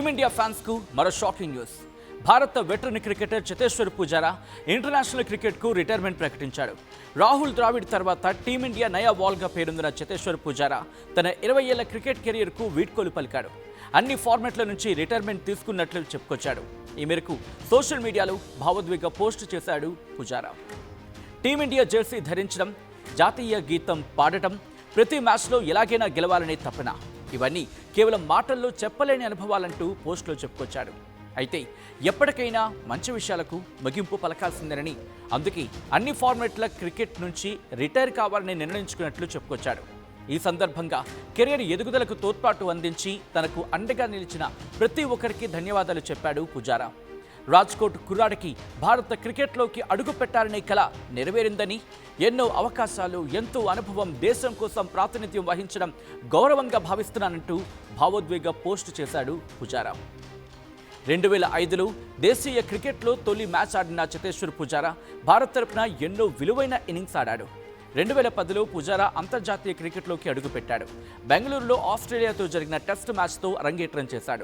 Team India ఫ్యాన్స్కు మరో shocking news. భారత veteran cricketer Cheteshwar Pujara international క్రికెట్కు రిటైర్మెంట్ ప్రకటించాడు. రాహుల్ ద్రావిడ్ తర్వాత టీమిండియా నయా వాల్గా పేరొందిన చేతేశ్వర్ పుజారా తన 20 ఏళ్ల క్రికెట్ కెరియర్కు వీడ్కోలు పలికాడు. అన్ని ఫార్మాట్ల నుంచి రిటైర్మెంట్ తీసుకున్నట్లు చెప్పుకొచ్చాడు. ఈ మేరకు సోషల్ మీడియాలో భావోద్వేగ పోస్ట్ చేశాడు పుజారా. టీమిండియా జెర్సీ ధరించడం, జాతీయ గీతం పాడటం, ప్రతి మ్యాచ్లో ఎలాగైనా గెలవాలనే తపన, ఇవన్నీ కేవలం మాటల్లో చెప్పలేని అనుభవాలంటూ పోస్టులో చెప్పుకొచ్చాడు. అయితే ఎప్పటికైనా మంచి విషయాలకు ముగింపు పలకాల్సిందేనని, అందుకే అన్ని ఫార్మాట్ల క్రికెట్ నుంచి రిటైర్ కావాలని నిర్ణయించుకున్నట్లు చెప్పుకొచ్చాడు. ఈ సందర్భంగా కెరీర్ ఎదుగుదలకు తోడ్పాటు అందించి తనకు అండగా నిలిచిన ప్రతి ఒక్కరికి ధన్యవాదాలు చెప్పాడు పుజారా. రాజ్కోట్ కుర్రాడికి భారత క్రికెట్లోకి అడుగు పెట్టాలనే కల నెరవేరిందని, ఎన్నో అవకాశాలు, ఎంతో అనుభవం, దేశం కోసం ప్రాతినిధ్యం వహించడం గౌరవంగా భావిస్తున్నానంటూ భావోద్వేగ పోస్ట్ చేశాడు పుజారా. 2005లో దేశీయ క్రికెట్లో తొలి మ్యాచ్ ఆడిన చేతేశ్వర్ పుజారా భారత్ తరపున ఎన్నో విలువైన ఇన్నింగ్స్ ఆడాడు. 2010లో పుజారా అంతర్జాతీయ క్రికెట్లోకి అడుగుపెట్టాడు. బెంగళూరులో ఆస్ట్రేలియాతో జరిగిన టెస్ట్ మ్యాచ్తో అరంగేట్రం చేశాడు.